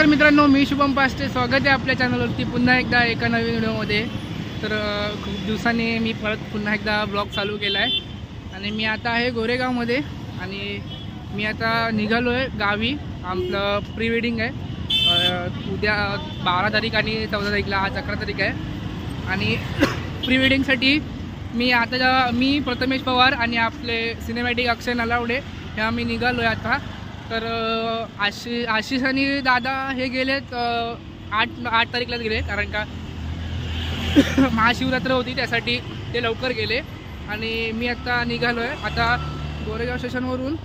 नमस्कार मित्रांनो, मी शुभम पास्टे. स्वागत आहे आपल्या चॅनलवरती पुन्हा एकदा एका नवीन व्हिडिओमध्ये. तर खूप दिवसांनी मी परत पुन्हा एकदा ब्लॉग चालू केला आहे आणि मी आता आहे गोरेगावमध्ये आणि मी आता निघालो आहे गावी. आपलं प्री वेडिंग आहे उद्या 12 तारीख आणि 14 तारीखला, आज 11 तारीख आहे. आणि प्री वेडिंगसाठी मी प्रथमेश पवार आणि आपले सिनेमॅटिक अक्षय नलावडे ह्या मी निघालो आहे आता. तर आशिष आणि दादा हे गेलेत 8 तारीखलाच गेले, कारण का महाशिवरात्र होती त्यासाठी ते लवकर गेले. आणि मी आता निघालो आहे. आता गोरेगाव स्टेशनवरून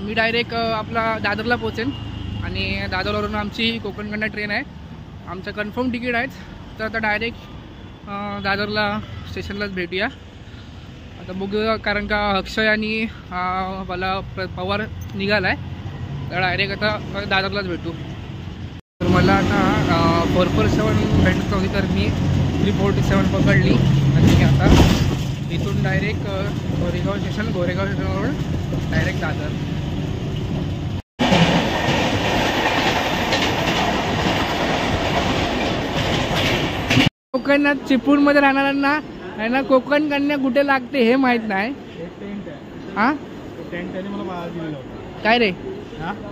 मी डायरेक्ट आपला दादरला पोचेन आणि दादरवरून आमची कोकणकडनं ट्रेन आहे. आमचं कन्फर्म तिकीट आहेच. तर आता डायरेक्ट दादरला स्टेशनलाच भेटूया. आता बघूया, कारण का अक्षय आणि मला पवार निघाला आहे, तर डायरेक्ट आता दादरलाच भेटू. तर मला आता 447 भेटत होती, तर मी 347 पकडली आणि आता इथून डायरेक्ट गोरेगाव स्टेशनवरून डायरेक्ट दादर. कोकणात चिपळूणमध्ये राहणाऱ्यांना आहे ना, कोकण कन्या कुठे लागते हे माहित नाही. हा काय रे,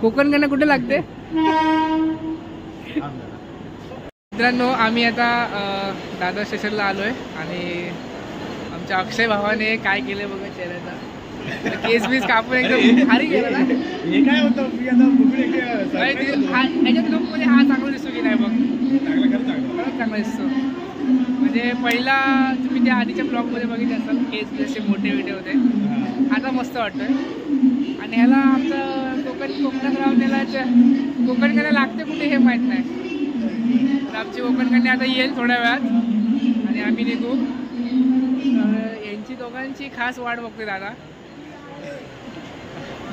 कोकण कन्या कुठे लागते? मित्रांनो, आम्ही आता दादर स्टेशनला आलोय आणि आमच्या अक्षय भावाने काय केलंय बघा, चेहऱ्याचा केस बीस कापून एकदम भारी गेला ना. हे काय होतं, मी ह्याच्यात लुक मध्ये हा चांगला दिसतो की नाही बघ, चांगला दिसतो. म्हणजे पहिला तुम्ही त्या आधीच्या ब्लॉगमध्ये बघितले असाल, केस जसे मोठे विटे होते, आता मस्त वाटतोय. आणि ह्याला आमचं कोकणात राहून कोकणकन्या लागते कुठे हे माहीत नाही. तर आमची कोकणकन्या आता येईल थोड्या वेळात आणि आम्ही निघू. यांची दोघांची खास वाट बघतोय दादा.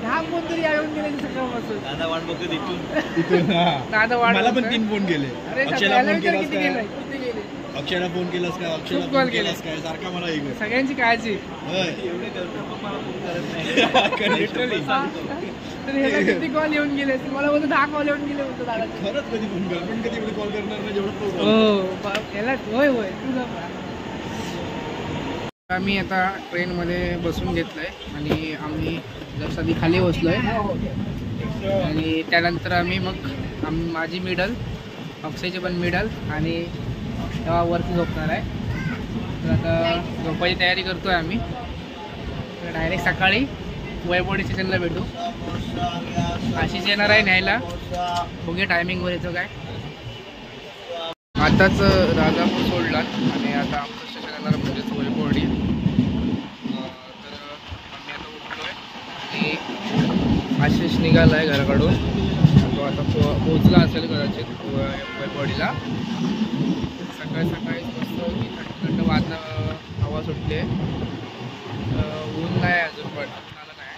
धाम कोणतरी येऊन गेले सकाळपासून. दादा वाट बघतो दादा वाट मला पण 3 फोन केले. अरे किती गेले? अक्षयला फोन केलास का? अक्षयला फोन केलास काय? सारखा मला सगळ्यांची काळजी. तर ह्याला किती कॉल येऊन गेले? मला बोलतो 10 कॉल येऊन गेले होते दादा. खरंच कधी फोन कर, पण कधी एवढे कॉल करणार नाही जेवढं. हो याला होय तुझा. आम्ही आता ट्रेनमध्ये बसून घेतलंय आणि आम्ही जसं आधी खाली बसलोय आणि त्यानंतर आम्ही माझी मिडल, अक्षयची पण मिडल आणि तेव्हा वरती झोपणार आहे. तर आता झोपायची तयारी करतोय आम्ही. तर डायरेक्ट सकाळी वैभवडी स्टेशनला भेटू. आशिष येणार आहे न्यायला, बघूया टायमिंगवर येतो काय. आताच राजापूर सोडला आणि आता आमचं स्टेशन येणार म्हणजेच वैभवडी. तर आम्ही आता उठलोय आणि आशिष निघाला आहे घराकडून. तो आता पोचला असेल कदाचित वैभवडीला. सकाळी मस्त की थंड हवा सुटली आहे. ऊन नाही अजून, पण आलं नाही.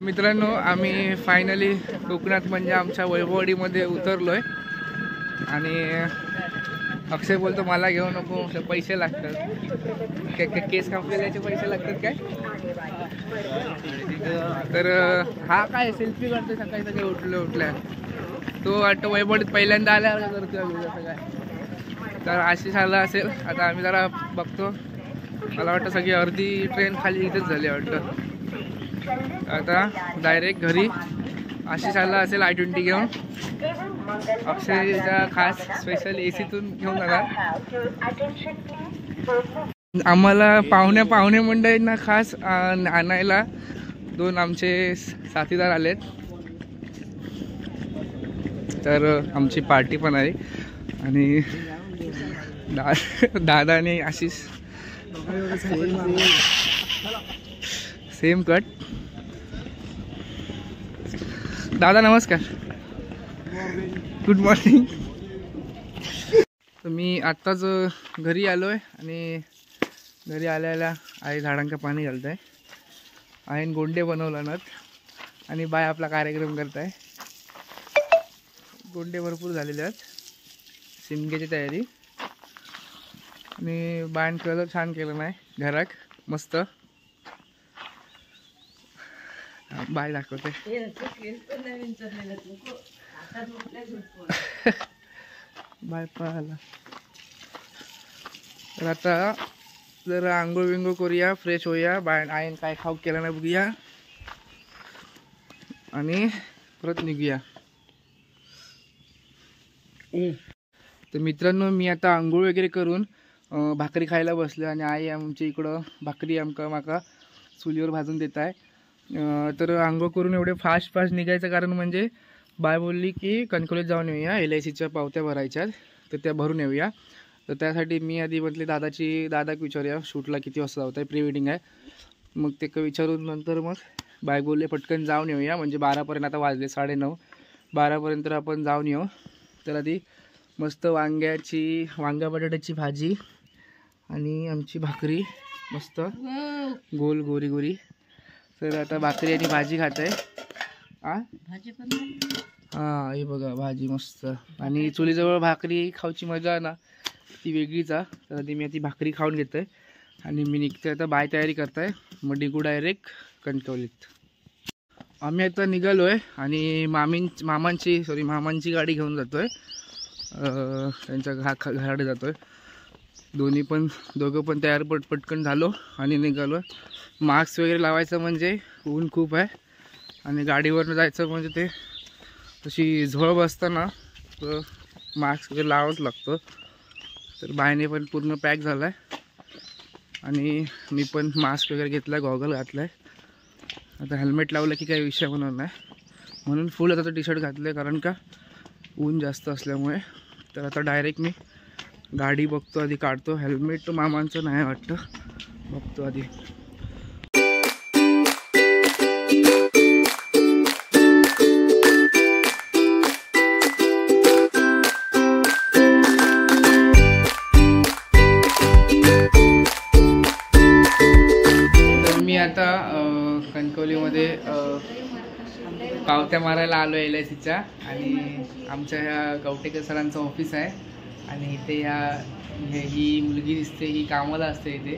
मित्रांनो, आम्ही फायनली कोकणात म्हणजे आमच्या वैभवडीमध्ये उतरलोय आणि अक्षय बोलतो मला घेऊ नको, पैसे लागतात. केस कापलेल्याचे पैसे लागतात काय? तर हा काय सेल्फी करतोय सकाळी उठल्या. तो वाटतं वैभवडीत पहिल्यांदा आल्यावर करतोय सगळ्या. तर आशिष आला असेल. आता आम्ही जरा बघतो. मला वाटतं सगळी अर्धी ट्रेन खाली इथेच झाली वाटतं. आता डायरेक्ट घरी. आशिष आला असेल I-20 घेऊन. अक्षयचा खास स्पेशल AC-तून घेऊन आला. आम्हाला पाहुणे मंडळींना खास आणायला 2 आमचे साथीदार आलेत. तर आमची पार्टी पण आहे आणि दादा आणि आशिष सेम कट. दादा नमस्कार. Good morning. तर मी आत्ताच घरी आलो आहे आणि घरी आल्याला आई झाडांका पाणी घालत आहे. आईन गोंडे बनवलं आणि बाय आपला कार्यक्रम करत आहे. गोंडे भरपूर झालेले आहेत. शिमग्याची तयारी आणि बाण कलर छान केलं नाही घरात. मस्त बाय दाखवते. बाय पाहाला. तर आता जरा आंघोळ विंघोळ करूया, फ्रेश होऊया, बाय आईन काय खाऊ केलं नाही बघूया आणि परत निघूया. तर मित्रांनो मी आता आंघोळ वगैरे करून भाकरी खायला बसले आणि आई आमच्या इकडं भाकरी माका चुलीवर भाजून देत आहे. तर आंघोळ करून एवढे फास्ट निघायचं कारण म्हणजे बाय बोलली की कणकवलीत जाऊन येऊया, LICच्या पावत्या भरायच्यात तर त्या भरून येऊया. तर त्यासाठी मी आधी म्हटले दादाक विचारूया शूटला किती वाजता जावत आहे, प्री वेडिंग आहे. मग ते विचारून नंतर मग बाय बोलले पटकन जाऊन येऊया म्हणजे 12पर्यंत. आता वाजले 9:30, 12पर्यंत आपण जाऊन येऊ. तर आधी मस्त वांग्या बटाट्याची भाजी आणि आमची भाकरी मस्त गोल गोरी. तर आता भाकरी आणि भाजी खात आहे. हां हे बघा भाजी मस्त आणि चुलीजवळ भाकरी खाऊची मजा ना ती वेगळीच आहे. तर आधी मी ती भाकरी खाऊन घेतो आहे आणि मी निघते. आता बाय तयारी करत आहे, मग निघू डायरेक्ट कणकवलीत. आम्ही आता निघालो आहे आणि मामांची गाडी घेऊन जातो आहे. त्यांच्या घराकडे जातो आहे. दोघं पण तयार पटकन झालो आणि निघालो. मास्क वगैरे लावायचं म्हणजे ऊन खूप आहे आणि गाडीवरनं जायचं म्हणजे ते तशी झोळ बसताना मास्क वगैरे लावावंच लागतं. तर बायने पण पूर्ण पॅक झाला आहे आणि मी पण मास्क वगैरे घेतला आहे, गॉगल घातला आहे. आता हेल्मेट लावलं की काही विषय होणार नाही म्हणून फुल आता टी शर्ट घातलं आहे कारण का ऊन जास्त असल्यामुळे. तर आता डायरेक्ट मी गाडी बघतो, आधी काढतो. हेल्मेट मामांचं नाही वाटतं, बघतो आधी. तर मी आता कणकवलीमध्ये पावत्या मारायला आलो आहे LICच्या आणि आमच्या ह्या गवटेकर सरांचं ऑफिस आहे आणि इथे ही मुलगी दिसते, ही कामाला असते इथे.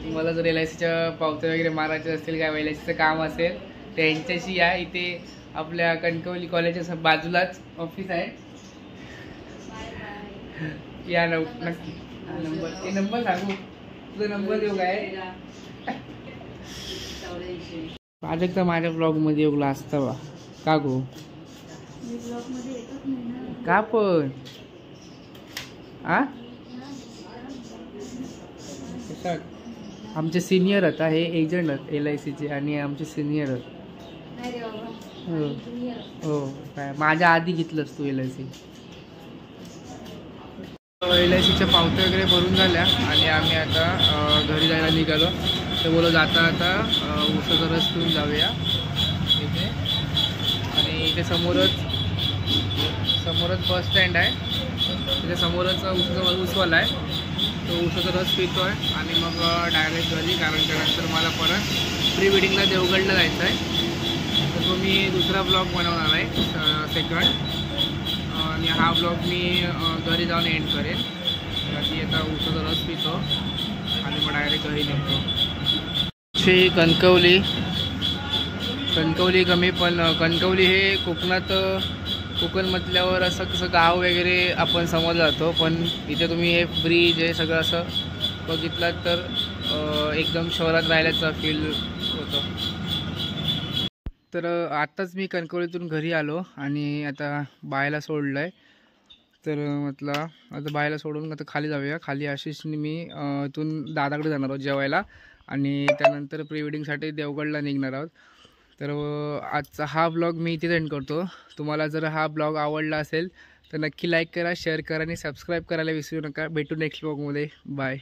तुम्हाला जर LICच्या पावत्या वगैरे मारायचे असतील, काय LICचं काम असेल त्यांच्याशी या. इथे आपल्या कणकवली कॉलेजच्या बाजूलाच ऑफिस आहे. या नक्की. नंबर सांगू, तुझा नंबर देऊ काय? प्राजक्ता माझ्या ब्लॉगमध्ये येऊ असता बा का गो का पण आमचे सिनियर आहेत, हे एजंट आहेत LICचे आणि आमचे सिनियर आहेत. हो काय माझ्या आधी घेतलंस तू LICच्या पावत्या वगैरे भरून झाल्या आणि आम्ही आता घरी जायला निघालो. तर बोलो जाता उसाचा रस पिऊन जाऊया इथे. आणि इथे समोरच बस स्टँड आहे, त्याच्या समोरच उसवाला आहे. तो उसाचा रस पितो आहे आणि मग डायरेक्ट घरी, कारण त्यानंतर मला परत प्री वेडिंगला देवगडला जायचं आहे. तर तो मी दुसरा ब्लॉग बनवणार आहे सेकंड आणि हा ब्लॉग मी घरी जाऊन एंड करेन. ती आता उसाचा रस पितो आणि मग डायरेक्ट घरी निघतो. कणकवली कमी पण कणकवली हे कोकण म्हटल्यावर असं कसं गाव वगैरे आपण समजलं जातो, पण इथे तुम्ही हे ब्रिज हे सगळं असं बघितलं तर एकदम शहरात राहिल्याचा फील होतो. तर आत्ताच मी कणकवलीतून घरी आलो आणि आता बायला सोडलं आहे. तर म्हटलं आता बायला सोडून आता खाली जाऊया. खाली आशिषने मी इथून दादाकडे जाणार आहोत जेवायला आणि त्यानंतर प्री वेडिंगसाठी देवगडला निघणार आहोत. तर आजचा हा ब्लॉग मी इथे एंड करतो. तुम्हाला जर हा ब्लॉग आवडला असेल तर नक्की लाईक करा, शेअर करा आणि सबस्क्राईब करायला विसरू नका. भेटू नेक्स्ट ब्लॉगमध्ये. बाय.